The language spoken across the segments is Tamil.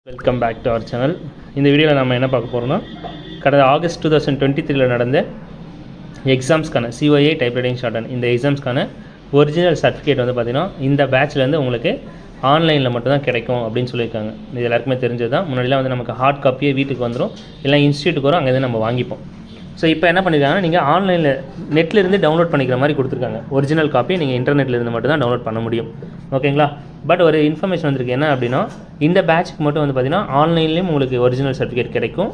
Welcome back to our channel. இந்த வீடியோவில் நம்ம என்ன பார்க்க போகிறோம்னா, கடந்த ஆகஸ்ட் 2023 நடந்த எக்ஸாம்ஸ்க்கான COA டைப்ரைட்டிங் ஷார்ட்ஹேண்ட் இந்த எக்ஸாம்ஸ்க்கான ஒரிஜினல் சர்டிஃபிகேட் வந்து பார்த்திங்கன்னா இந்த பேட்ச்லேருந்து உங்களுக்கு ஆன்லைனில் மட்டும்தான் கிடைக்கும் அப்படின்னு சொல்லியிருக்காங்க. இது எல்லாருக்குமே தெரிஞ்சது தான். முன்னாடிலாம் வந்து நமக்கு ஹார்ட் காப்பியே வீட்டுக்கு வந்துடும், இல்லை இன்ஸ்டியூட்டுக்கு வரும், அங்கேருந்து நம்ம வாங்கிப்போம். ஸோ இப்போ என்ன பண்ணியிருக்காங்கன்னா, நீங்கள் ஆன்லைனில் நெட்லேருந்து டவுன்லோட் பண்ணிக்கிற மாதிரி கொடுத்துருக்காங்க. ஒரிஜினல் காப்பியை நீங்கள் இன்டர்நெட்லேருந்து மட்டும் தான் டவுன்லோட் பண்ண முடியும். ஓகேங்களா? பட் ஒரு இன்ஃபர்மேஷன் வந்திருக்கு. என்ன அப்படின்னா, இந்த பேட்ச்க்கு மட்டும் வந்து பார்த்திங்கன்னா ஆன்லைன்லேயும் உங்களுக்கு ஒரிஜினல் சர்டிஃபிகேட் கிடைக்கும்,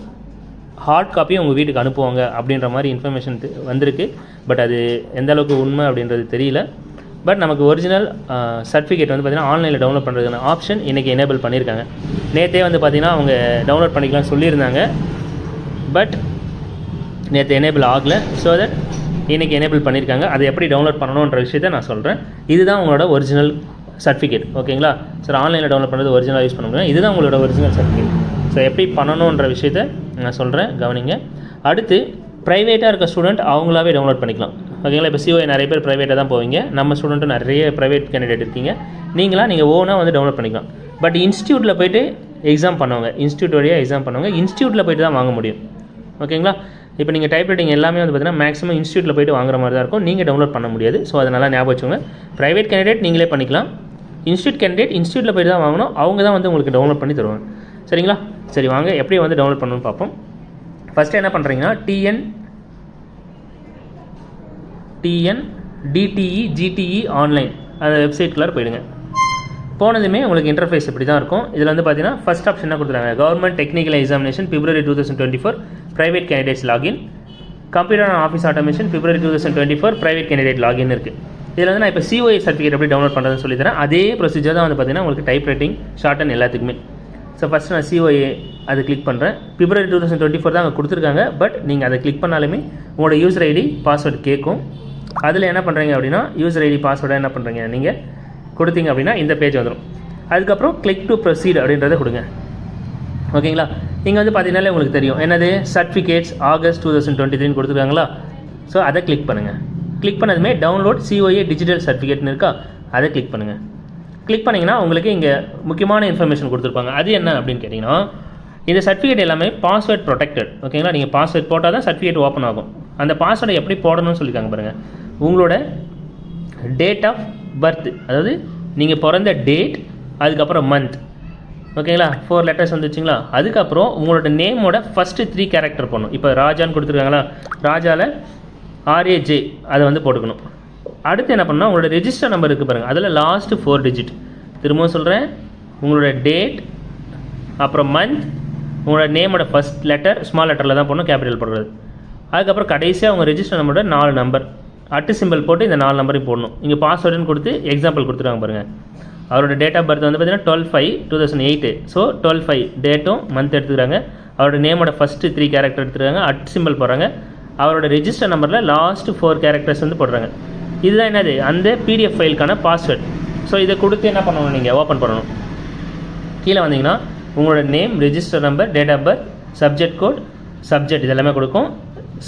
ஹார்ட் காப்பியும் உங்கள் வீட்டுக்கு அனுப்புவாங்க அப்படின்ற மாதிரி இன்ஃபர்மேஷன் வந்திருக்கு. பட் அது எந்த அளவுக்கு உண்மை அப்படின்றது தெரியல. பட் நமக்கு ஒரிஜினல் சர்டிஃபிகேட் வந்து பார்த்திங்கன்னா ஆன்லைனில் டவுன்லோட் பண்ணுறதுக்கான ஆப்ஷன் இன்றைக்கி எனேபிள் பண்ணியிருக்காங்க. நேற்றே வந்து பார்த்திங்கன்னா அவங்க டவுன்லோட் பண்ணிக்கலாம் சொல்லியிருந்தாங்க. பட் நேற்று எனேபிள் ஆகலை. ஸோ தட் இன்றைக்கி எனேபிள் பண்ணியிருக்காங்க. அதை எப்படி டவுன்லோட் பண்ணணுன்ற விஷயத்தை நான் சொல்கிறேன். இதுதான் உங்களோட ஒரிஜினல் சர்டிஃபிகேட். ஓகேங்களா? சார் ஆன்லைனில் டவுன்லோட் பண்ணுறது ஒரிஜினலாக யூஸ் பண்ண முடியும். இதுதான் உங்களோட ஒரிஜினல் சர்டிஃபிகேட். ஸோ எப்படி பண்ணணுன்ற விஷயத்தை நான் சொல்கிறேன், கவனிங்க. அடுத்து ப்ரைவேட்டாக இருக்க ஸ்டூடெண்ட் அவங்களாவே டவுன்லோட் பண்ணிக்கலாம். ஓகேங்களா? இப்போ COA நிறைய பேர் ப்ரைவேட்டாக தான் போவீங்க. நம்ம ஸ்டூடெண்ட்டும் நிறைய ப்ரைவேட் கேண்டிடேட் இருக்கீங்க. நீங்கள் ஓனாக வந்து டவுன்லோட் பண்ணிக்கலாம். பட் இன்ஸ்டியூட்டில் போய்ட்டு எக்ஸாம் பண்ணுவாங்க, இன்ஸ்டியூட் வழியாக எக்ஸாம் பண்ணுவாங்க, இன்ஸ்டியூட்டில் போய்ட்டு தான் வாங்க முடியும். ஓகேங்களா? இப்போ நீங்கள் டைப்ரைட்டிங் எல்லாமே வந்து பார்த்தீங்கன்னா மேக்ஸிமம் இன்ஸ்டியூட்டில் போய்ட்டு வாங்குற மாதிரி தான் இருக்கும். நீங்கள் டவுன்லோட் பண்ண முடியாது. ஸோ அதை நல்லா ஞாபகம் வச்சுங்க. ப்ரைவேட் கேண்டிடேட் நீங்களே பண்ணிக்கலாம். இன்ஸ்டியூட் கேண்டிடேட் இன்ஸ்டியூட்டில் போய்ட்டு தான் வாங்கணும். அவங்க தான் வந்து உங்களுக்கு டவுன்லோட் பண்ணி தருவாங்க. சரிங்களா? சரி, வாங்க எப்படி வந்து டவுன்லோட் பண்ணணும்னு பார்ப்போம். ஃபஸ்ட்டு என்ன பண்ணுறீங்கன்னா, TNDTE GTE ஆன்லைன் அந்த வெப்சைட்குள்ளே போயிடுங்க. போனதுமே உங்களுக்கு இன்டர்ஃபேஸ் இப்படி தான் இருக்கும். இதில் வந்து பார்த்தீங்கன்னா ஃபஸ்ட் ஆப்ஷன் என்ன கொடுத்துருக்காங்க, government technical examination February 2024 private candidates login, computer and office automation February 2024 private candidate login இருக்குது. இதில் வந்து நான் இப்போ COA சர்டிஃபிகேட் எப்படி டவுன்லோட் பண்ணுறதுன்னு சொல்லித்தரேன். அதே ப்ரொசீஜர் தான் வந்து பார்த்தீங்கன்னா உங்களுக்கு டைப்ரைட்டிங் ஷார்ட்ஹேண்ட் எல்லாத்துக்குமே. ஸோ ஃபஸ்ட்டு நான் COA அது கிளிக் பண்ணுறேன். February 2024 தான் அங்கே கொடுத்துருக்காங்க. பட் நீங்கள் அதை கிளிக் பண்ணாலுமே உங்களோட யூசர் ஐடி பாஸ்வேர்டு கேட்கும். அதில் என்ன பண்ணுறீங்க அப்படின்னா, யூசர் ஐடி பாஸ்வேர்டை என்ன பண்ணுறீங்க நீங்கள் கொடுத்தீங்க அப்படின்னா இந்த பேஜ் வந்துடும். அதுக்கப்புறம் கிளிக் டு ப்ரொசீட் அப்படின்றத கொடுங்க. ஓகேங்களா? இங்கே வந்து பார்த்தீங்கன்னாலே உங்களுக்கு தெரியும் என்னது, சர்டிஃபிகேட்ஸ் ஆகஸ்ட் 2023 கொடுத்துருக்காங்களா. ஸோ அதை கிளிக் பண்ணுங்கள். கிளிக் பண்ணதுமே டவுன்லோட் COA டிஜிட்டல் சர்டிஃபிகேட்னு இருக்கா, அதை கிளிக் பண்ணுங்கள். கிளிக் பண்ணிங்கன்னா உங்களுக்கு இங்கே முக்கியமான இன்ஃபர்மேஷன் கொடுத்துருப்பாங்க. அது என்ன அப்படின்னு கேட்டிங்கன்னா, இந்த சர்டிஃபிகேட் எல்லாமே பாஸ்வேர்ட் ப்ரொடெக்டட். ஓகேங்களா? நீங்கள் பாஸ்வேர்ட் போட்டால் தான் சர்டிஃபிகேட் ஓப்பன் ஆகும். அந்த பாஸ்வேர்டை எப்படி போடணும்னு சொல்லியிருக்காங்க பாருங்கள். உங்களோட டேட் ஆஃப் பர்த், அதாவது நீங்கள் பிறந்த டேட், அதுக்கப்புறம் மந்த். ஓகேங்களா? 4 லெட்டர்ஸ் வந்துச்சுங்களா. அதுக்கப்புறம் உங்களோட நேமோட ஃபஸ்ட்டு 3 கேரக்டர் போடணும். இப்போ ராஜான்னு கொடுத்துருக்காங்களா, ராஜாவில் RAJ அதை வந்து போட்டுக்கணும். அடுத்து என்ன பண்ணால் உங்களோட ரெஜிஸ்டர் நம்பர் இருக்குது பாருங்கள், அதில் லாஸ்ட்டு 4 டிஜிட். திரும்பவும் சொல்கிறேன், உங்களோட டேட், அப்புறம் மந்த், உங்களோட நேமோட ஃபஸ்ட் லெட்டர் ஸ்மால் லெட்டரில் தான் போடணும், கேபிட்டல் போடுறது. அதுக்கப்புறம் கடைசியாக உங்கள் ரெஜிஸ்டர் நம்பரோட 4 நம்பர் அட்டு சிம்பிள் போட்டு இந்த 4 நம்பரையும் போடணும். இங்கே பாஸ்வேர்டுன்னு கொடுத்து எக்ஸாம்பிள் கொடுத்துருவாங்க பாருங்கள். அவரோட டேட் ஆஃப் பர்த் வந்து பார்த்தீங்கன்னா 12/5/2008. ஸோ 12/5 டேட்டும் மந்த் எடுத்துக்கிறாங்க. அவரோட நேமோட ஃபஸ்ட்டு 3 கேரக்டர் எடுத்துக்கிறாங்க, அட் சிம்பிள் போடுறாங்க. அவரோட ரெஜிஸ்டர் நம்பரில் லாஸ்ட்டு 4 கேரக்டர்ஸ் வந்து போடுறாங்க. இதுதான் என்னது, அந்த PDF ஃபைலுக்கான பாஸ்வேர்ட். ஸோ இதை கொடுத்து என்ன பண்ணணும், நீங்கள் ஓப்பன் பண்ணணும். கீழே வந்தீங்கன்னா உங்களோட name, register number, date of birth, subject code, subject இதெல்லாமே கொடுக்கும்.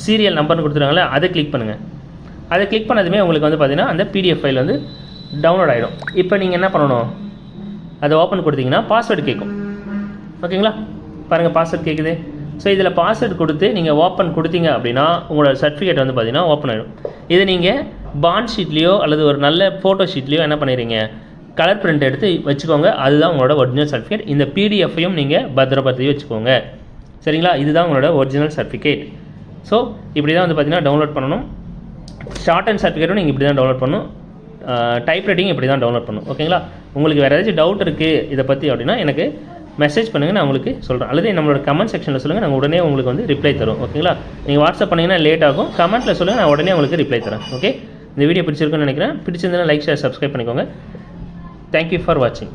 சீரியல் நம்பர்னு கொடுத்துருக்காங்களே, அதை கிளிக் பண்ணுங்கள். அதை கிளிக் பண்ணதுமே உங்களுக்கு வந்து பார்த்தீங்கன்னா அந்த PDF ஃபைல் வந்து டவுன்லோட் ஆகிடும். இப்போ நீங்கள் என்ன பண்ணணும், அதை ஓப்பன் கொடுத்தீங்கன்னா பாஸ்வேர்டு கேட்கும். ஓகேங்களா? பாருங்கள், பாஸ்வேர்டு கேட்குது. ஸோ இதில் பாஸ்வேர்டு கொடுத்து நீங்கள் ஓப்பன் கொடுத்தீங்க அப்படின்னா உங்களோட சர்டிஃபிகேட் வந்து பார்த்தீங்கன்னா ஓப்பன் ஆகிடும். இதை நீங்கள் பாண்ட் ஷீட்லேயோ அல்லது ஒரு நல்ல ஃபோட்டோ ஷீட்லேயோ என்ன பண்ணிடுறீங்க, கலர் பிரிண்ட் எடுத்து வச்சுக்கோங்க. அதுதான் உங்களோட ஒரிஜினல் சர்டிஃபிகேட். இந்த PDF-ஐயும் நீங்கள் பத்திரப்படுத்தி வச்சுக்கோங்க. சரிங்களா? இதுதான் உங்களோட ஒரிஜினல் சர்டிஃபிகேட். ஸோ இப்படி தான் வந்து பார்த்தீங்கன்னா டவுன்லோட் பண்ணணும். ஷார்ட் அண்ட் சர்டிஃபிகேட்டும் நீங்கள் இப்படி தான் டவுன்லோட் பண்ணணும். டைப்ரைட்டிங் இப்படி தான் டவுன்லோட் பண்ணணும். ஓகேங்களா? உங்களுக்கு வேறு ஏதாச்சும் டவுட் இருக்குது இதை பற்றி அப்படின்னா எனக்கு மெசேஜ் பண்ணுங்கள், நான் உங்களுக்கு சொல்கிறேன். அல்லது நம்மளோட கமெண்ட் செக்ஷனில் சொல்லுங்கள், நாங்கள் உடனே உங்களுக்கு வந்து ரிப்ளை தரும். ஓகேங்களா? நீங்கள் வாட்ஸ்அப் பண்ணிங்கன்னா லேட் ஆகும், கமெண்ட்டில் சொல்லுங்கள், நான் உடனே உங்களுக்கு ரிப்ளை தரேன். ஓகே? இந்த வீடியோ பிடிச்சிருக்குன்னு நினைக்கிறேன். பிடிச்சிருந்தா லைக், ஷேர், சப்ஸ்கிரைப் பண்ணிக்கோங்க. தேங்க்யூ ஃபார் வாட்சிங்.